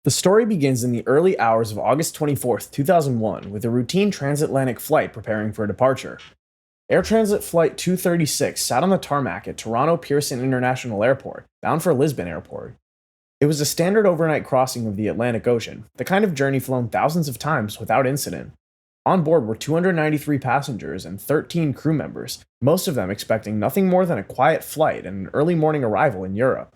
The story begins in the early hours of August 24th, 2001, with a routine transatlantic flight preparing for departure. Air Transat Flight 236 sat on the tarmac at Toronto Pearson International Airport, bound for Lisbon Airport. It was a standard overnight crossing of the Atlantic Ocean, the kind of journey flown thousands of times without incident. On board were 293 passengers and 13 crew members, most of them expecting nothing more than a quiet flight and an early morning arrival in Europe.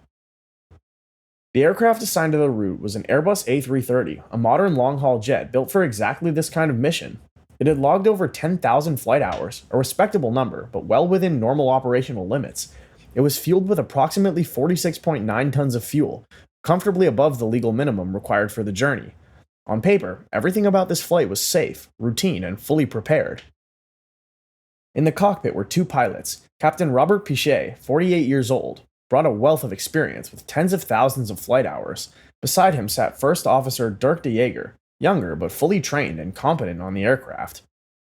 The aircraft assigned to the route was an Airbus A330, a modern long-haul jet built for exactly this kind of mission. It had logged over 10,000 flight hours, a respectable number, but well within normal operational limits. It was fueled with approximately 46.9 tons of fuel, comfortably above the legal minimum required for the journey. On paper, everything about this flight was safe, routine, and fully prepared. In the cockpit were two pilots. Captain Robert Pichet, 48 years old, brought a wealth of experience with tens of thousands of flight hours. Beside him sat First Officer Dirk de Jager, younger but fully trained and competent on the aircraft.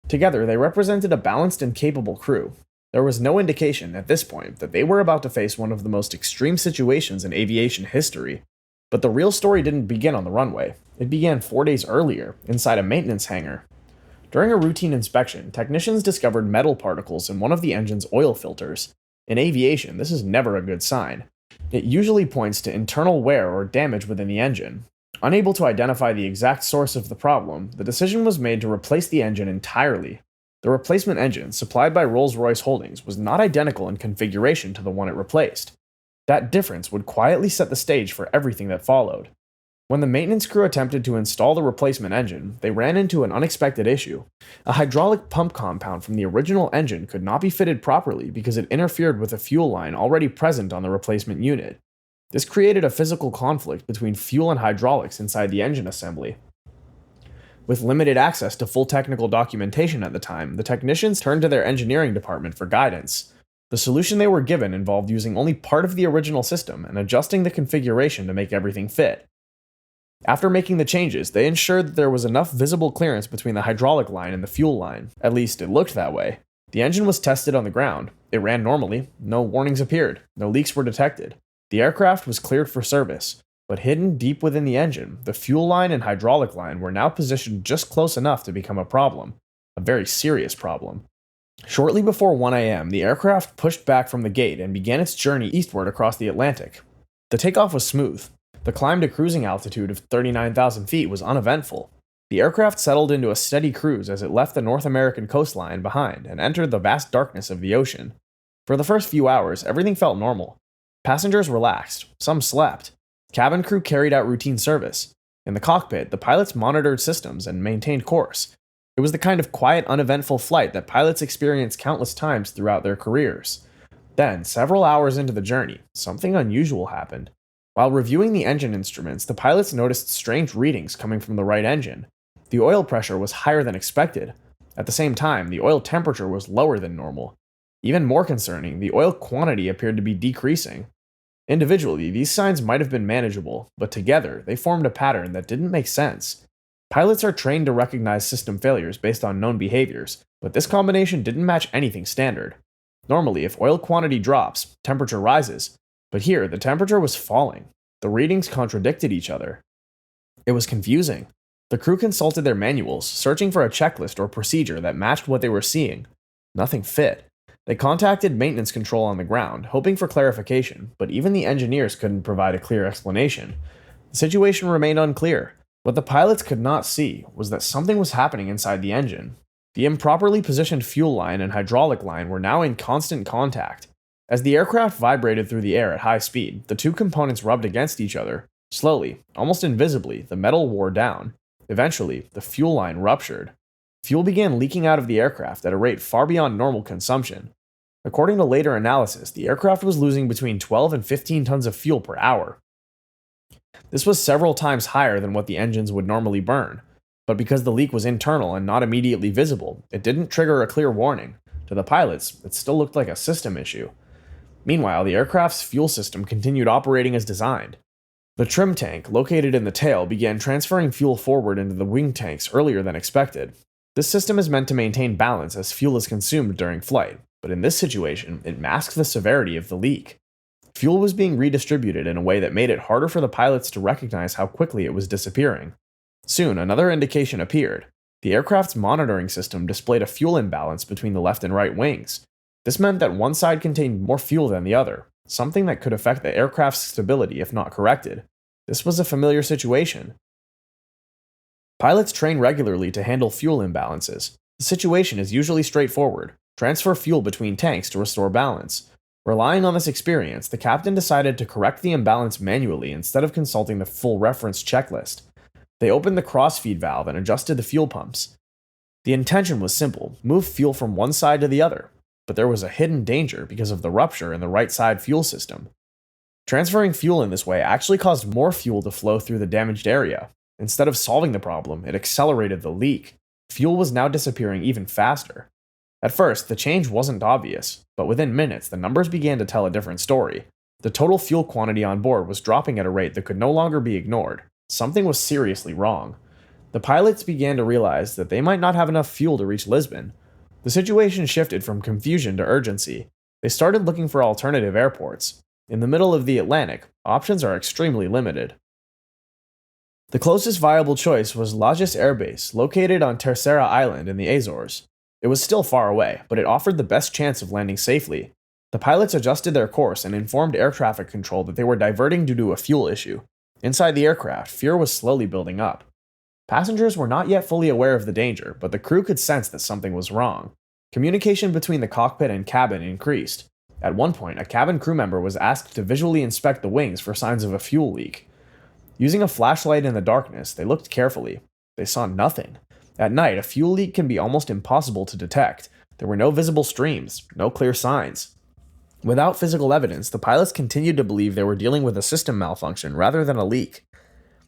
Together, they represented a balanced and capable crew. There was no indication, at this point, that they were about to face one of the most extreme situations in aviation history. But the real story didn't begin on the runway. It began 4 days earlier, inside a maintenance hangar. During a routine inspection, technicians discovered metal particles in one of the engine's oil filters. In aviation, this is never a good sign. It usually points to internal wear or damage within the engine. Unable to identify the exact source of the problem, the decision was made to replace the engine entirely. The replacement engine, supplied by Rolls-Royce Holdings, was not identical in configuration to the one it replaced. That difference would quietly set the stage for everything that followed. When the maintenance crew attempted to install the replacement engine, they ran into an unexpected issue. A hydraulic pump compound from the original engine could not be fitted properly because it interfered with a fuel line already present on the replacement unit. This created a physical conflict between fuel and hydraulics inside the engine assembly. With limited access to full technical documentation at the time, the technicians turned to their engineering department for guidance. The solution they were given involved using only part of the original system and adjusting the configuration to make everything fit. After making the changes, they ensured that there was enough visible clearance between the hydraulic line and the fuel line. At least, it looked that way. The engine was tested on the ground. It ran normally. No warnings appeared. No leaks were detected. The aircraft was cleared for service. But hidden deep within the engine, the fuel line and hydraulic line were now positioned just close enough to become a problem. A very serious problem. Shortly before 1 a.m., the aircraft pushed back from the gate and began its journey eastward across the Atlantic. The takeoff was smooth. The climb to cruising altitude of 39,000 feet was uneventful. The aircraft settled into a steady cruise as it left the North American coastline behind and entered the vast darkness of the ocean. For the first few hours, everything felt normal. Passengers relaxed. Some slept. Cabin crew carried out routine service. In the cockpit, the pilots monitored systems and maintained course. It was the kind of quiet, uneventful flight that pilots experience countless times throughout their careers. Then, several hours into the journey, something unusual happened. While reviewing the engine instruments, the pilots noticed strange readings coming from the right engine. The oil pressure was higher than expected. At the same time, the oil temperature was lower than normal. Even more concerning, the oil quantity appeared to be decreasing. Individually, these signs might have been manageable, but together, they formed a pattern that didn't make sense. Pilots are trained to recognize system failures based on known behaviors, but this combination didn't match anything standard. Normally, if oil quantity drops, temperature rises. But here, the temperature was falling. The readings contradicted each other. It was confusing. The crew consulted their manuals, searching for a checklist or procedure that matched what they were seeing. Nothing fit. They contacted maintenance control on the ground, hoping for clarification, but even the engineers couldn't provide a clear explanation. The situation remained unclear. What the pilots could not see was that something was happening inside the engine. The improperly positioned fuel line and hydraulic line were now in constant contact. As the aircraft vibrated through the air at high speed, the two components rubbed against each other. Slowly, almost invisibly, the metal wore down. Eventually, the fuel line ruptured. Fuel began leaking out of the aircraft at a rate far beyond normal consumption. According to later analysis, the aircraft was losing between 12 and 15 tons of fuel per hour. This was several times higher than what the engines would normally burn. But because the leak was internal and not immediately visible, it didn't trigger a clear warning. To the pilots, it still looked like a system issue. Meanwhile, the aircraft's fuel system continued operating as designed. The trim tank, located in the tail, began transferring fuel forward into the wing tanks earlier than expected. This system is meant to maintain balance as fuel is consumed during flight, but in this situation, it masks the severity of the leak. Fuel was being redistributed in a way that made it harder for the pilots to recognize how quickly it was disappearing. Soon, another indication appeared. The aircraft's monitoring system displayed a fuel imbalance between the left and right wings. This meant that one side contained more fuel than the other, something that could affect the aircraft's stability if not corrected. This was a familiar situation. Pilots train regularly to handle fuel imbalances. The situation is usually straightforward. Transfer fuel between tanks to restore balance. Relying on this experience, the captain decided to correct the imbalance manually instead of consulting the full reference checklist. They opened the crossfeed valve and adjusted the fuel pumps. The intention was simple: move fuel from one side to the other. But there was a hidden danger because of the rupture in the right side fuel system. Transferring fuel in this way actually caused more fuel to flow through the damaged area. Instead of solving the problem, it accelerated the leak. Fuel was now disappearing even faster. At first, the change wasn't obvious, but within minutes, the numbers began to tell a different story. The total fuel quantity on board was dropping at a rate that could no longer be ignored. Something was seriously wrong. The pilots began to realize that they might not have enough fuel to reach Lisbon. The situation shifted from confusion to urgency. They started looking for alternative airports. In the middle of the Atlantic, options are extremely limited. The closest viable choice was Lajes Air Base, located on Terceira Island in the Azores. It was still far away, but it offered the best chance of landing safely. The pilots adjusted their course and informed air traffic control that they were diverting due to a fuel issue. Inside the aircraft, fear was slowly building up. Passengers were not yet fully aware of the danger, but the crew could sense that something was wrong. Communication between the cockpit and cabin increased. At one point, a cabin crew member was asked to visually inspect the wings for signs of a fuel leak. Using a flashlight in the darkness, they looked carefully. They saw nothing. At night, a fuel leak can be almost impossible to detect. There were no visible streams, no clear signs. Without physical evidence, the pilots continued to believe they were dealing with a system malfunction rather than a leak.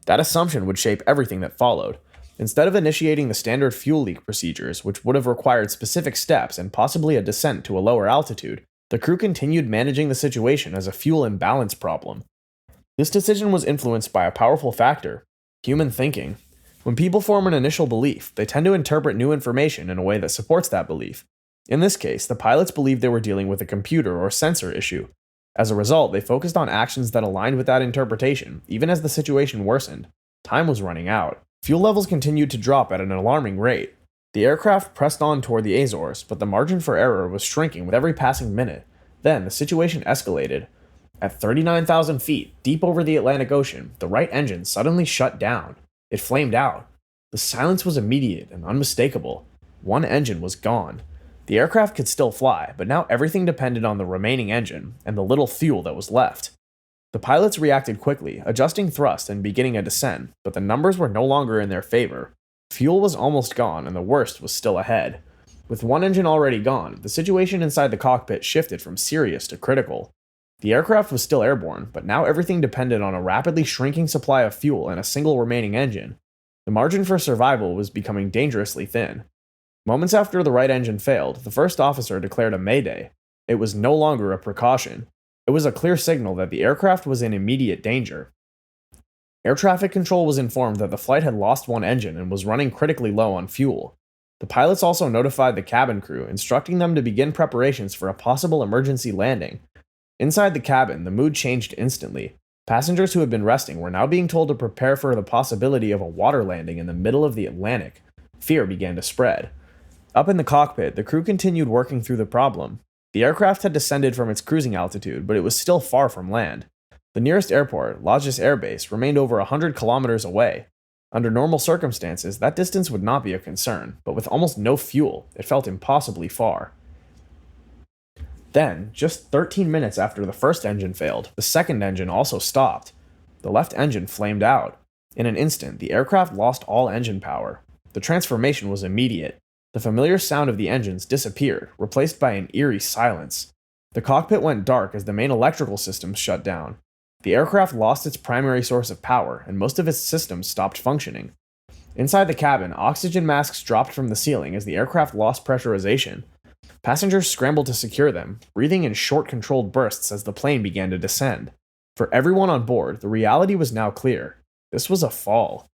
That assumption would shape everything that followed. Instead of initiating the standard fuel leak procedures, which would have required specific steps and possibly a descent to a lower altitude, the crew continued managing the situation as a fuel imbalance problem. This decision was influenced by a powerful factor: human thinking. When people form an initial belief, they tend to interpret new information in a way that supports that belief. In this case, the pilots believed they were dealing with a computer or sensor issue. As a result, they focused on actions that aligned with that interpretation, even as the situation worsened. Time was running out. Fuel levels continued to drop at an alarming rate. The aircraft pressed on toward the Azores, but the margin for error was shrinking with every passing minute. Then, the situation escalated. At 39,000 feet, deep over the Atlantic Ocean, the right engine suddenly shut down. It flamed out. The silence was immediate and unmistakable. One engine was gone. The aircraft could still fly, but now everything depended on the remaining engine and the little fuel that was left. The pilots reacted quickly, adjusting thrust and beginning a descent, but the numbers were no longer in their favor. Fuel was almost gone, and the worst was still ahead. With one engine already gone, the situation inside the cockpit shifted from serious to critical. The aircraft was still airborne, but now everything depended on a rapidly shrinking supply of fuel and a single remaining engine. The margin for survival was becoming dangerously thin. Moments after the right engine failed, the first officer declared a mayday. It was no longer a precaution. It was a clear signal that the aircraft was in immediate danger. Air traffic control was informed that the flight had lost one engine and was running critically low on fuel. The pilots also notified the cabin crew, instructing them to begin preparations for a possible emergency landing. Inside the cabin, the mood changed instantly. Passengers who had been resting were now being told to prepare for the possibility of a water landing in the middle of the Atlantic. Fear began to spread. Up in the cockpit, the crew continued working through the problem. The aircraft had descended from its cruising altitude, but it was still far from land. The nearest airport, Lajes Air Base, remained over 100 kilometers away. Under normal circumstances, that distance would not be a concern, but with almost no fuel, it felt impossibly far. Then, just 13 minutes after the first engine failed, the second engine also stopped. The left engine flamed out. In an instant, the aircraft lost all engine power. The transformation was immediate. The familiar sound of the engines disappeared, replaced by an eerie silence. The cockpit went dark as the main electrical systems shut down. The aircraft lost its primary source of power, and most of its systems stopped functioning. Inside the cabin, oxygen masks dropped from the ceiling as the aircraft lost pressurization. Passengers scrambled to secure them, breathing in short, controlled bursts as the plane began to descend. For everyone on board, the reality was now clear. This was a fall.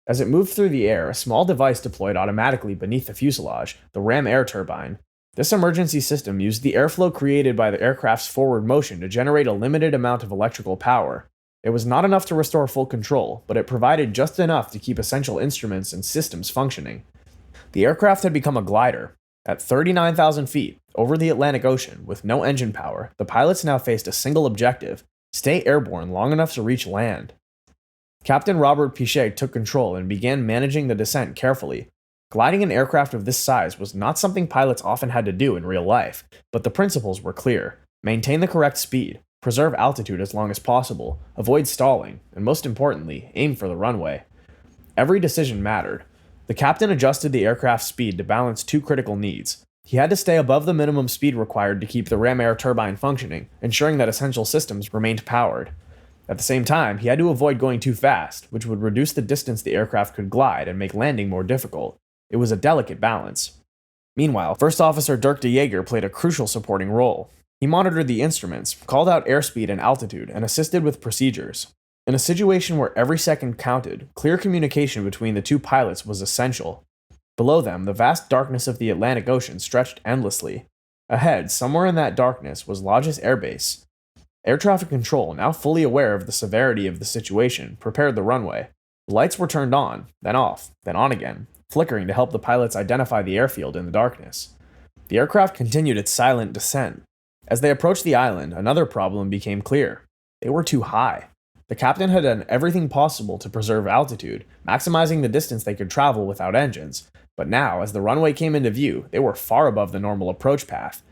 As it moved through the air, a small device deployed automatically beneath the fuselage, the ram air turbine. This emergency system used the airflow created by the aircraft's forward motion to generate a limited amount of electrical power. It was not enough to restore full control, but it provided just enough to keep essential instruments and systems functioning. The aircraft had become a glider. At 39,000 feet, over the Atlantic Ocean, with no engine power, the pilots now faced a single objective: stay airborne long enough to reach land. Captain Robert Pichet took control and began managing the descent carefully. Gliding an aircraft of this size was not something pilots often had to do in real life, but the principles were clear: maintain the correct speed, preserve altitude as long as possible, avoid stalling, and most importantly, aim for the runway. Every decision mattered. The captain adjusted the aircraft's speed to balance two critical needs. He had to stay above the minimum speed required to keep the ram air turbine functioning, ensuring that essential systems remained powered. At the same time, he had to avoid going too fast, which would reduce the distance the aircraft could glide and make landing more difficult. It was a delicate balance. Meanwhile, First Officer Dirk de Jager played a crucial supporting role. He monitored the instruments, called out airspeed and altitude, and assisted with procedures. In a situation where every second counted, clear communication between the two pilots was essential. Below them, the vast darkness of the Atlantic Ocean stretched endlessly. Ahead, somewhere in that darkness, was Lodge's Air Base. Air traffic control, now fully aware of the severity of the situation, prepared the runway. The lights were turned on, then off, then on again, flickering to help the pilots identify the airfield in the darkness. The aircraft continued its silent descent. As they approached the island, another problem became clear. They were too high. The captain had done everything possible to preserve altitude, maximizing the distance they could travel without engines, but now, as the runway came into view, they were far above the normal approach path.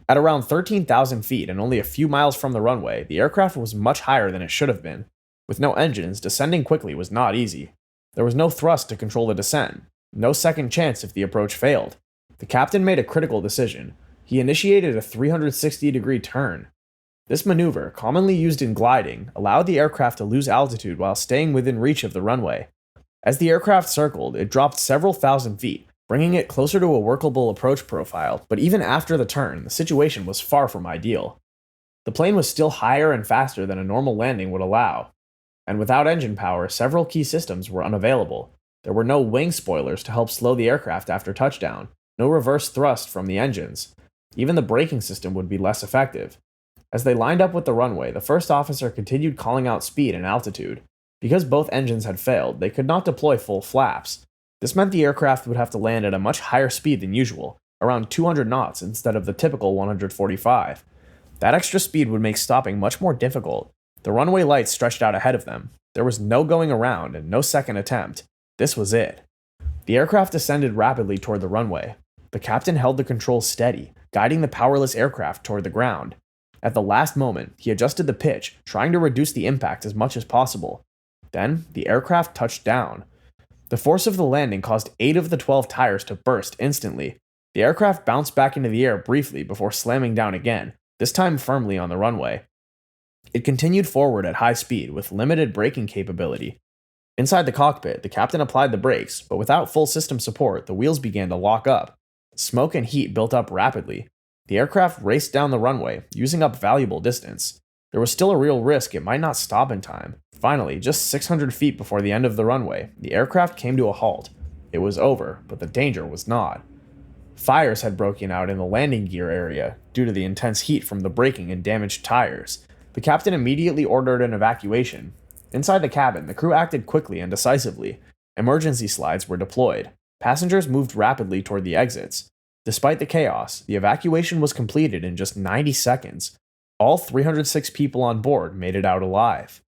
At around 13,000 feet and only a few miles from the runway, the aircraft was much higher than it should have been. With no engines, descending quickly was not easy. There was no thrust to control the descent, no second chance if the approach failed. The captain made a critical decision. He initiated a 360-degree turn. This maneuver, commonly used in gliding, allowed the aircraft to lose altitude while staying within reach of the runway. As the aircraft circled, it dropped several thousand feet, bringing it closer to a workable approach profile, but even after the turn, the situation was far from ideal. The plane was still higher and faster than a normal landing would allow, and without engine power, several key systems were unavailable. There were no wing spoilers to help slow the aircraft after touchdown, no reverse thrust from the engines. Even the braking system would be less effective. As they lined up with the runway, the first officer continued calling out speed and altitude. Because both engines had failed, they could not deploy full flaps. This meant the aircraft would have to land at a much higher speed than usual, around 200 knots instead of the typical 145. That extra speed would make stopping much more difficult. The runway lights stretched out ahead of them. There was no going around and no second attempt. This was it. The aircraft descended rapidly toward the runway. The captain held the controls steady, guiding the powerless aircraft toward the ground. At the last moment, he adjusted the pitch, trying to reduce the impact as much as possible. Then, the aircraft touched down. The force of the landing caused 8 of the 12 tires to burst instantly. The aircraft bounced back into the air briefly before slamming down again, this time firmly on the runway. It continued forward at high speed with limited braking capability. Inside the cockpit, the captain applied the brakes, but without full system support, the wheels began to lock up. Smoke and heat built up rapidly. The aircraft raced down the runway, using up valuable distance. There was still a real risk it might not stop in time. Finally, just 600 feet before the end of the runway, the aircraft came to a halt. It was over, but the danger was not. Fires had broken out in the landing gear area due to the intense heat from the braking and damaged tires. The captain immediately ordered an evacuation. Inside the cabin, the crew acted quickly and decisively. Emergency slides were deployed. Passengers moved rapidly toward the exits. Despite the chaos, the evacuation was completed in just 90 seconds. All 306 people on board made it out alive.